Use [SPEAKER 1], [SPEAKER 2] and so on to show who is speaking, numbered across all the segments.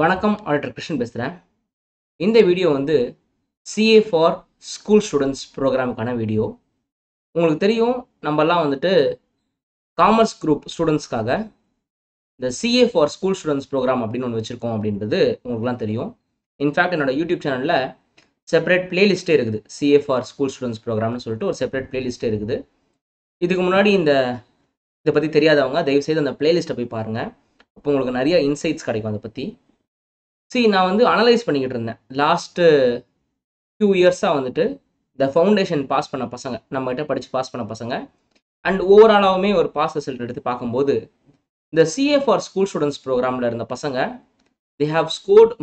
[SPEAKER 1] வணக்கம் ஆடிட்டர் கிருஷ்ணன் பேசுகிறேன். இந்த வீடியோ வந்து சிஏ ஃபார் ஸ்கூல் ஸ்டூடெண்ட்ஸ் ப்ரோக்ராமுக்கான வீடியோ. உங்களுக்கு தெரியும், நம்மலாம் வந்துட்டு காமர்ஸ் குரூப் ஸ்டூடெண்ட்ஸ்க்காக இந்த CA for school students program அப்படின்னு ஒன்று வச்சுருக்கோம் அப்படின்றது உங்களுக்குலாம் தெரியும். இன்ஃபேக்ட் என்னோட யூடியூப் சேனலில் செப்பரேட் பிளேலிஸ்ட்டே இருக்குது. சிஏ ஃபார் ஸ்கூல் ஸ்டூடெண்ட்ஸ் ப்ரோக்ராம்னு சொல்லிட்டு ஒரு செப்பரேட் பிளேலிஸ்ட்டே இருக்குது. இதுக்கு முன்னாடி இதை பற்றி தெரியாதவங்க தயவுசெய்து அந்த பிளேலிஸ்ட்டை போய் பாருங்கள். அப்போ உங்களுக்கு நிறைய இன்சைட்ஸ் கிடைக்கும் அதை பற்றி. நான் வந்து அனலைஸ் பண்ணிக்கிட்டு இருந்தேன். லாஸ்ட்டு 2 இயர்ஸாக வந்துட்டு இந்த ஃபவுண்டேஷன் பாஸ் பண்ண பசங்க, நம்மகிட்ட படித்து பாஸ் பண்ண பசங்க அண்ட் ஓவராலாகவுமே ஒரு பாஸ் ரிசல்ட் எடுத்து பார்க்கும்போது இந்த சிஏ ஃபார் ஸ்கூல் ஸ்டூடெண்ட்ஸ் ப்ரோக்ராமில் இருந்த பசங்க they have scored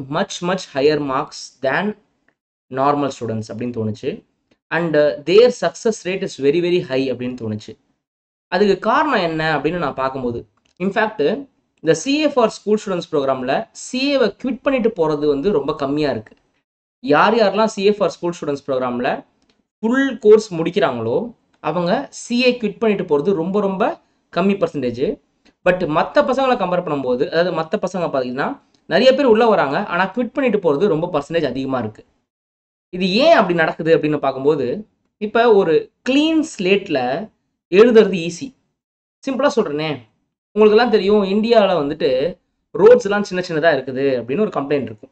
[SPEAKER 1] much higher marks than normal students அப்படின்னு தோணுச்சு. And their success rate is very very high அப்படின்னு தோணுச்சு. அதுக்கு காரணம் என்ன அப்படின்னு நான் பார்க்கும்போது, இன்ஃபேக்ட் இந்த சிஏ ஃபார் ஸ்கூல் ஸ்டூடெண்ட்ஸ் ப்ரோக்ராமில் சிஏவை குவிட் பண்ணிட்டு போகிறது வந்து ரொம்ப கம்மியாக இருக்குது. யாரெல்லாம் சிஏ ஃபார் ஸ்கூல் ஸ்டூடெண்ட்ஸ் ப்ரோக்ராமில் ஃபுல் கோர்ஸ் முடிக்கிறாங்களோ அவங்க சிஏ குவிட் பண்ணிட்டு போகிறது ரொம்ப ரொம்ப கம்மி பர்சன்டேஜ். பட் மற்ற பசங்களை கம்பேர் பண்ணும்போது, அதாவது மற்ற பசங்க பார்த்தீங்கன்னா நிறைய பேர் உள்ளே வராங்க, ஆனால் குவிட் பண்ணிட்டு போகிறது ரொம்ப பர்சன்டேஜ் அதிகமாக இருக்குது. இது ஏன் அப்படி நடக்குது அப்படின்னு பார்க்கும்போது, இப்போ ஒரு க்ளீன் ஸ்லேட்டில் எழுதுறது ஈஸி. சிம்பிளாக சொல்கிறேனே, உங்களுக்கெல்லாம் தெரியும், இந்தியாவில் வந்துட்டு ரோட்ஸ்லாம் சின்னதாக இருக்குது அப்படின்னு ஒரு கம்ப்ளைண்ட் இருக்கும்.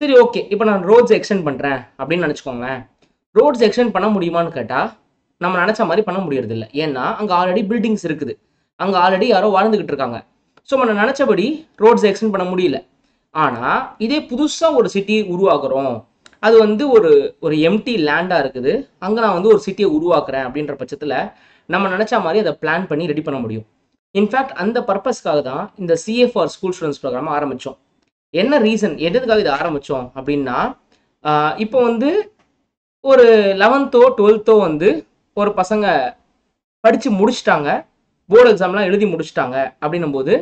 [SPEAKER 1] சரி, ஓகே, இப்போ நான் ரோட்ஸ் எக்ஸ்டெண்ட் பண்ணுறேன் அப்படின்னு நினச்சிக்கோங்களேன். ரோட்ஸ் எக்ஸ்டெண்ட் பண்ண முடியுமான்னு கேட்டால் நம்ம நினச்ச மாதிரி பண்ண முடியறதில்ல. ஏன்னா அங்கே ஆல்ரெடி பில்டிங்ஸ் இருக்குது, அங்கே ஆல்ரெடி யாரோ வாழ்ந்துக்கிட்டு இருக்காங்க. ஸோ நம்ம நினச்சபடி ரோட்ஸ் எக்ஸ்டெண்ட் பண்ண முடியல. ஆனால் இதே புதுசாக ஒரு சிட்டி உருவாக்குறோம், அது வந்து ஒரு எம்டி லேண்டாக இருக்குது, அங்கே நான் வந்து ஒரு சிட்டியை உருவாக்குறேன் அப்படின்ற பட்சத்தில் நம்ம நினச்ச மாதிரி அதை பிளான் பண்ணி ரெடி பண்ண முடியும். இன்ஃபேக்ட் அந்த பர்பஸ்க்காக தான் இந்த CA for school students programme ஆரம்பித்தோம். என்ன ரீசன், எதுக்காக இதை ஆரம்பித்தோம் அப்படின்னா, இப்போ வந்து ஒரு 11th 12th வந்து ஒரு பசங்க படித்து முடிச்சிட்டாங்க, போர்டு எக்ஸாம்லாம் எழுதி முடிச்சிட்டாங்க. அப்படின்னும் போது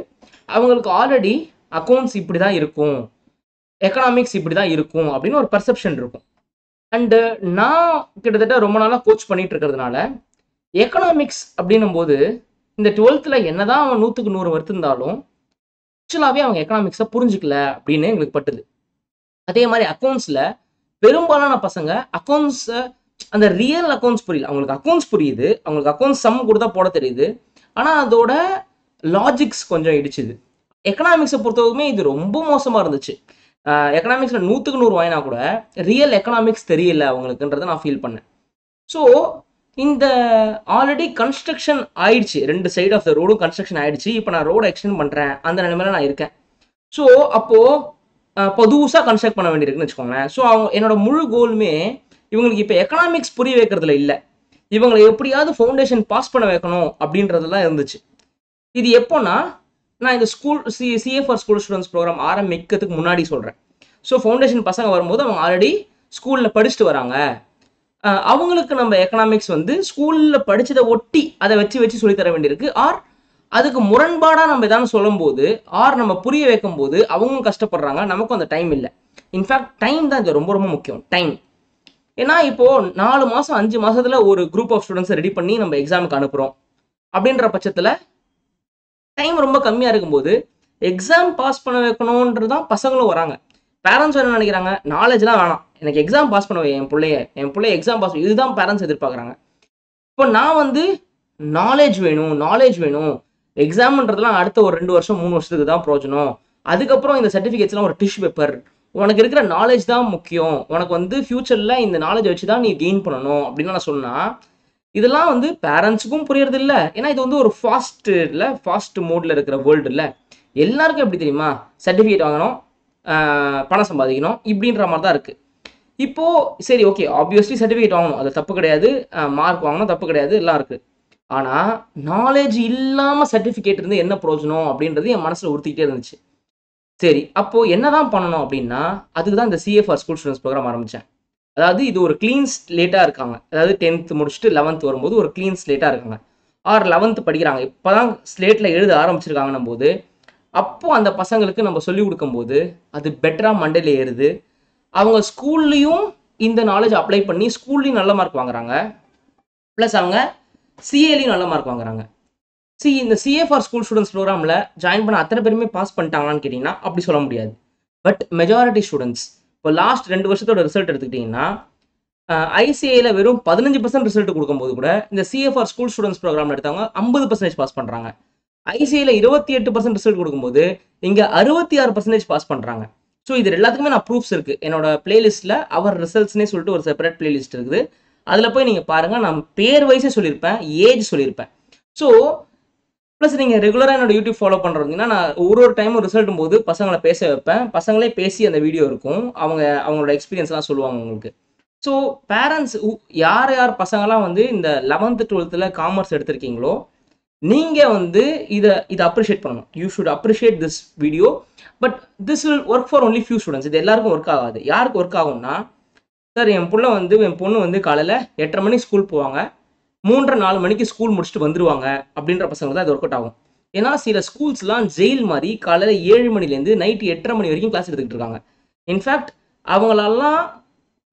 [SPEAKER 1] அவங்களுக்கு ஆல்ரெடி அக்கௌண்ட்ஸ் இப்படி தான் இருக்கும், எக்கனாமிக்ஸ் இப்படி தான் இருக்கும் அப்படின்னு ஒரு பர்செப்ஷன் இருக்கும். அண்டு நான் கிட்டத்தட்ட ரொம்ப நாளாக கோச் பண்ணிட்டு இருக்கிறதுனால எக்கனாமிக்ஸ் அப்படின்னும் போது இந்த 12th என்னதான் அவன் 100க்கு 100 வருத்திருந்தாலும் ஆக்சுவலாகவே அவங்க எக்கனாமிக்ஸை புரிஞ்சிக்கல அப்படின்னு எங்களுக்கு பட்டுது. அதே மாதிரி அக்கௌண்ட்ஸில் பெரும்பாலான பசங்க அக்கௌண்ட்ஸை, அந்த ரியல் அக்கௌண்ட்ஸ் புரியல. அவங்களுக்கு அக்கௌண்ட்ஸ் புரியுது, அவங்களுக்கு அக்கௌண்ட்ஸ் சம் கூட தான் போட தெரியுது, ஆனால் அதோட லாஜிக்ஸ் கொஞ்சம் இடிச்சுது. எக்கனாமிக்ஸை பொறுத்தவரைக்குமே இது ரொம்ப மோசமாக இருந்துச்சு. எக்கனாமிக்ஸில் 100க்கு 100 வாங்கினா கூட ரியல் எக்கனாமிக்ஸ் தெரியல அவங்களுக்குன்றதை நான் ஃபீல் பண்ணேன். ஸோ இந்த ஆல்ரெடி கன்ஸ்ட்ரக்ஷன் ஆயிடுச்சு, 2 சைடு ஆஃப் த ரோடும் கன்ஸ்ட்ரக்ஷன் ஆயிடுச்சு. இப்போ நான் ரோடை எக்ஸ்டெண்ட் பண்ணுறேன், அந்த நிலைமையில நான் இருக்கேன். ஸோ அப்போது புதுசாக கன்ஸ்ட்ரக்ட் பண்ண வேண்டியிருக்குன்னு வச்சுக்கோங்களேன். ஸோ என்னோட முழு கோலுமே இவங்களுக்கு இப்போ எக்கனாமிக்ஸ் புரிய வைக்கிறதுல இல்லை, இவங்களை எப்படியாவது ஃபவுண்டேஷன் பாஸ் பண்ண வைக்கணும் அப்படின்றதுலாம் இருந்துச்சு. இது எப்போனா, நான் இந்த CA for school students programme ஆரம்பிக்கிறதுக்கு முன்னாடி சொல்கிறேன். ஸோ ஃபவுண்டேஷன் பசங்க வரும்போது அவங்க ஆல்ரெடி ஸ்கூலில் படிச்சுட்டு வராங்க, அவங்களுக்கு நம்ம எக்கனாமிக்ஸ் வந்து ஸ்கூலில் படித்ததை ஒட்டி அதை வச்சு சொல்லித்தர வேண்டியிருக்கு. ஆர் அதுக்கு முரண்பாடாக நம்ம எதாவது சொல்லும்போது, ஆர் நம்ம புரிய வைக்கும் போது அவங்களும் கஷ்டப்படுறாங்க, நமக்கும் அந்த டைம் இல்லை. இன்ஃபேக்ட் டைம் தான் இது ரொம்ப ரொம்ப முக்கியம், டைம். ஏன்னா இப்போது 4 மாதம் 5 மாதத்தில் ஒரு குரூப் ஆஃப் ஸ்டூடெண்ட்ஸை ரெடி பண்ணி நம்ம எக்ஸாமுக்கு அனுப்புகிறோம். அப்படின்ற பட்சத்தில் டைம் ரொம்ப கம்மியாக இருக்கும்போது எக்ஸாம் பாஸ் பண்ண வைக்கணுன்றது தான் பசங்களும் வராங்க. பேரண்ட்ஸ் என்ன நினைக்கிறாங்க, நாலேஜ்லாம் வேணாம், எனக்கு எக்ஸாம் பாஸ் பண்ணுவேன், என் பிள்ளைய எக்ஸாம் பாஸ், இதுதான் பேரண்ட்ஸ் எதிர்பார்க்குறாங்க. இப்போ நான் வந்து நாலேஜ் வேணும், எக்ஸாம்ன்றதுலாம் அடுத்த ஒரு 2 வருஷம் 3 வருஷத்துக்கு தான் பிரோஜனம், அதுக்கப்புறம் இந்த சர்டிஃபிகேட்ஸ்லாம் ஒரு டிஷ்யூ பேப்பர், உனக்கு இருக்கிற நாலேஜ் தான் முக்கியம், உனக்கு வந்து ஃபியூச்சரில் இந்த நாலேஜ் வச்சு தான் நீ கெயின் பண்ணணும் அப்படின்னு நான் சொன்னால், இதெல்லாம் வந்து பேரண்ட்ஸுக்கும் புரியறது இல்லை. ஏன்னா இது வந்து ஒரு ஃபாஸ்ட் மோடில் இருக்கிற வேர்ல்டு இல்லை. எல்லாருக்கும் எப்படி தெரியுமா, சர்டிஃபிகேட் வாங்கணும், பணம் சம்பாதிக்கணும், இப்படின்ற மாதிரி தான் இருக்குது. இப்போது சரி, ஓகே, ஆப்வியஸ்லி சர்டிஃபிகேட் வாங்கணும், அது தப்பு கிடையாது, மார்க் வாங்கணும் தப்பு கிடையாது, எல்லாம் இருக்குது. ஆனால் நாலேஜ் இல்லாமல் சர்டிஃபிகேட் இருந்து என்ன பிரயோஜனம் அப்படின்றது என் மனசில் உறுத்திக்கிட்டே இருந்துச்சு. சரி, அப்போது என்ன தான் பண்ணணும் அப்படின்னா, அதுக்கு தான் இந்த CA for school students programme ஆரம்பித்தேன். அதாவது இது ஒரு க்ளீன் ஸ்லேட்டாக இருக்காங்க, அதாவது 10th முடிச்சுட்டு 11th வரும்போது ஒரு க்ளீன் ஸ்லேட்டாக இருக்காங்க, ஆர் 11th படிக்கிறாங்க, இப்போ தான் ஸ்லேட்டில் எழுத ஆரம்பிச்சிருக்காங்கன்னும் போது, அப்போது அந்த பசங்களுக்கு நம்ம சொல்லிக் கொடுக்கும்போது அது பெட்டராக மண்டையில் ஏறுது. அவங்க ஸ்கூல்லையும் இந்த நாலேஜ் அப்ளை பண்ணி ஸ்கூல்லையும் நல்ல மார்க் வாங்குறாங்க, ப்ளஸ் அவங்க சிஏலையும் நல்ல மார்க் வாங்குறாங்க. இந்த சிஏ ஃபார் ஸ்கூல் ஸ்டூடெண்ட்ஸ் ப்ரோக்ராமில் ஜாயின் பண்ண அத்தனை பேருமே பாஸ் பண்ணிட்டாங்களான்னு கேட்டிங்கன்னா அப்படி சொல்ல முடியாது. பட் மெஜாரிட்டி ஸ்டூடெண்ட்ஸ் இப்போ லாஸ்ட் 2 வருஷத்தோட ரிசல்ட் எடுத்துக்கிட்டிங்கன்னா ஐசிஐயில் வெறும் 15% ரிசல்ட் கொடுக்கும்போது கூட இந்த சிஎஃப்ஆர் ஸ்கூல் ஸ்டூடெண்ட்ஸ் ப்ரோக்ராம் எடுத்தவங்க 50% பாஸ் பண்ணுறாங்க. ஐசிஐயில் 28% ரிசல்ட் கொடுக்கும்போது இங்கே 66% பாஸ் பண்ணுறாங்க. ஸோ இது எல்லாத்துக்குமே நான் ப்ரூஃப்ஸ் இருக்குது. என்னோட பிளேலிஸ்ட்டில் அவர் ரிசல்ட்ஸ்னே சொல்லிட்டு ஒரு செப்பரேட் பிளேலிஸ்ட் இருக்குது. அதில் போய் நீங்கள் பாருங்கள். நான் பேர் வைஸே சொல்லியிருப்பேன், ஏஜ் சொல்லியிருப்பேன். ஸோ ப்ளஸ் நீங்கள் ரெகுலராக என்னோட யூடியூப் ஃபாலோ பண்ணுறீங்கன்னா நான் ஒரு டைமும் ரிசல்ட்டும் போது பசங்களை பேச வைப்பேன். பசங்களே பேசி அந்த வீடியோ இருக்கும். அவங்களோட எக்ஸ்பீரியன்ஸ்லாம் சொல்லுவாங்க உங்களுக்கு. ஸோ பேரண்ட்ஸ் யார் பசங்களாம் வந்து இந்த 11th 12th காமர்ஸ் எடுத்திருக்கீங்களோ நீங்கள் வந்து இதை அப்ரிஷியேட் பண்ணணும். You should appreciate this video. But this will work for only few students. இது எல்லாருக்கும் ஒர்க் ஆகாது. யாருக்கு ஒர்க் ஆகும்னா, சார் என் பொண்ணு வந்து காலையில் 8:30 மணிக்கு ஸ்கூல் போவாங்க, 3:30-4 மணிக்கு ஸ்கூல் முடிச்சுட்டு வந்துருவாங்க அப்படின்ற பசங்க தான் இது ஒர்க் அவுட் ஆகும். ஏன்னா சில ஸ்கூல்ஸ்லாம் ஜெயில் மாதிரி காலையில் 7 மணிலேருந்து நைட்டு 8:30 மணி வரைக்கும் கிளாஸ் எடுத்துக்கிட்டு இருக்காங்க. இன்ஃபேக்ட் அவங்களெல்லாம்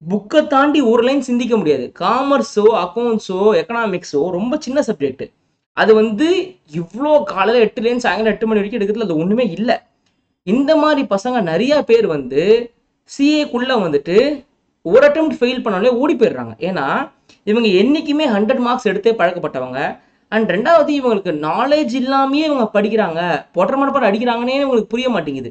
[SPEAKER 1] புக்கை தாண்டி ஒரு லைன் சிந்திக்க முடியாது. காமர்ஸோ அக்கௌண்ட்ஸோ எக்கனாமிக்ஸோ ரொம்ப சின்ன சப்ஜெக்ட். அது வந்து இவ்வளோ காலையில் 8லேருந்து சாயங்காலம் 8 மணி வரைக்கும் எடுக்கிறதுல அது ஒன்றுமே இல்லை. இந்த மாதிரி பசங்க நிறையா பேர் வந்து சிஏக்குள்ளே வந்துட்டு ஒரு அட்டெம்ப்ட் ஃபெயில் பண்ணாலே ஓடி போயிடுறாங்க. ஏன்னா இவங்க என்றைக்குமே 100 மார்க்ஸ் எடுத்தே பழக்கப்பட்டவங்க. அண்ட் ரெண்டாவது இவங்களுக்கு நாலேஜ் இல்லாமையே இவங்க படிக்கிறாங்க, பொட்டர் அடிக்கிறாங்கன்னே இவங்களுக்கு புரிய மாட்டேங்குது.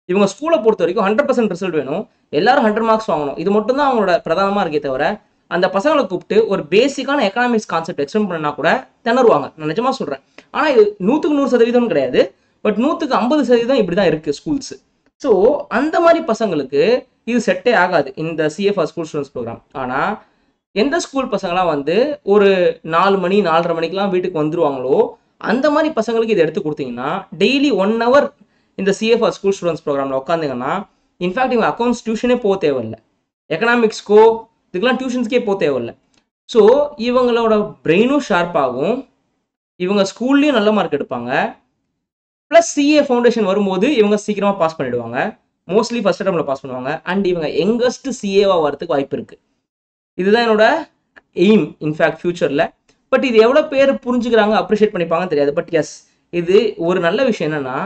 [SPEAKER 1] இவங்க ஸ்கூலை பொறுத்த வரைக்கும் 100% ரிசல்ட் வேணும், எல்லாரும் 100 மார்க்ஸ் வாங்கணும். இது மட்டும் தான் அவங்களோட பிரதானமாக இருக்கே தவிர அந்த பசங்களை கூப்பிட்டு ஒரு பேசிக்கான எக்கனாமிக்ஸ் கான்செப்ட் எக்ஸ்பிளைன் பண்ணா கூட திணறுவாங்க. நான் நிஜமாக சொல்கிறேன். ஆனால் இது 100க்கு 100% கிடையாது. பட் 100க்கு 50% இப்படி தான் இருக்குது ஸ்கூல்ஸ். ஸோ அந்த மாதிரி பசங்களுக்கு இது செட்டே ஆகாது இந்த சிஎஃப்ஆர் ஸ்கூல் ஸ்டூடெண்ட்ஸ் ப்ரோக்ராம். ஆனால் எந்த ஸ்கூல் பசங்களாம் வந்து ஒரு 4 மணி 4:30 மணிக்கெலாம் வீட்டுக்கு வந்துருவாங்களோ அந்த மாதிரி பசங்களுக்கு இதை எடுத்து கொடுத்தீங்கன்னா டெய்லி 1 hour இந்த சிஎஃப்ஆர் ஸ்கூல் ஸ்டூடெண்ட்ஸ் ப்ரோக்ராமில் உட்காந்திங்கன்னா இன்ஃபேக்ட் இவங்க அக்கௌண்ட்ஸ் டியூஷனே போக தேவையில்லை, எக்கனாமிக்ஸ்க்கோ இதுக்கெல்லாம் டியூஷன்ஸ்க்கே போக தேவையில்லை. ஸோ இவங்களோட பிரெயினும் ஷார்ப்பாகும், இவங்க ஸ்கூல்லையும் நல்ல மார்க் எடுப்பாங்க. ப்ளஸ் சிஏ ஃபவுண்டேஷன் வரும்போது இவங்க சீக்கிரமாக பாஸ் பண்ணிவிடுவாங்க. மோஸ்ட்லி ஃபஸ்ட் அட்டெம்ப்டில் பாஸ் பண்ணுவாங்க. அண்ட் இவங்க யங்கஸ்ட் சிஏவாக வரதுக்கு வாய்ப்பு இருக்குது. இதுதான் என்னோட எய்ம் இன்ஃபேக்ட் ஃபியூச்சரில். பட் இது எவ்வளோ பேர் புரிஞ்சுக்கிறாங்க, அப்ரிஷியேட் பண்ணிப்பாங்கன்னு தெரியாது. பட் எஸ், இது ஒரு நல்ல விஷயம் என்னென்னா,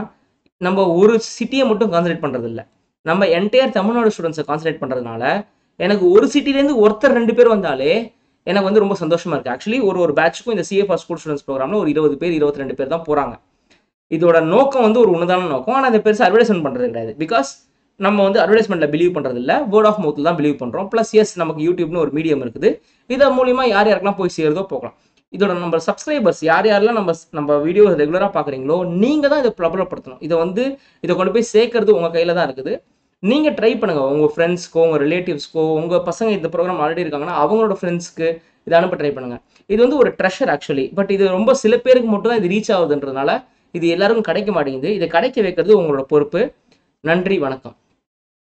[SPEAKER 1] நம்ம ஒரு சிட்டியை மட்டும் கான்சன்ட்ரேட் பண்ணுறது இல்லை, நம்ம என்டையர் தமிழ்நாடு ஸ்டூடெண்ட்ஸை கான்சன்ட்ரேட் பண்ணுறதுனால எனக்கு ஒரு சிட்டிலேருந்து ஒருத்தர் 2 பேர் வந்தாலே எனக்கு வந்து ரொம்ப சந்தோஷமாக இருக்குது. ஆக்சுவலி ஒரு பேட்சுக்கும் இந்த சிஎஃப்ஆர் ஸ்கூல் ஸ்டூடெண்ட்ஸ் ப்ரோக்ராமில் ஒரு 20 பேர் 22 பேர் தான் போகிறாங்க. இதோட நோக்கம் வந்து ஒரு உன்னதான நோக்கம். ஆனால் அதை பெருசாக அட்வர்டைஸ்மெண்ட் பண்ணுறது கிடையாது. பிகாஸ் நம்ம வந்து அட்வர்டைஸ்மெண்ட்டில் பிலீவ் பண்ணுறது இல்லை, வேர்ட் ஆஃப் மவுத்தில் தான் பிலீவ் பண்ணுறோம். ப்ளஸ் எஸ், நமக்கு யூடியூப்னு ஒரு மீடியம் இருக்குது. இதன் மூலிமா யாருக்கெல்லாம் போய் சேருதோ போகலாம். இதோட நம்ம சப்ஸ்கிரைபர்ஸ் யாரெல்லாம் நம்ம வீடியோ ரெகுலராக பார்க்குறீங்களோ நீங்கள் தான் இதை பிரபலப்படுத்தணும். இதை கொண்டு போய் சேர்க்கறது உங்கள் கையில் தான் இருக்குது. நீங்கள் ட்ரை பண்ணுங்கள். உங்கள் ஃப்ரெண்ட்ஸ்க்கோ, உங்கள் ரிலேட்டிவ்ஸ்க்கோ, உங்கள் பசங்க இந்த ப்ரோக்ராம் ஆல்ரெடி இருக்காங்கன்னா அவங்களோட ஃப்ரெண்ட்ஸ்க்கு இதை அனுப்ப ட்ரை பண்ணுங்கள். இது வந்து ஒரு ட்ரெஷர் ஆக்சுவலி. பட் இது ரொம்ப சில பேருக்கு மட்டும் தான் இது ரீச் ஆகுதுன்றதுனால இது எல்லாருக்கும் கிடைக்க மாட்டேங்குது. இதை கிடைக்க வைக்கிறது உங்களோட பொறுப்பு. நன்றி, வணக்கம்.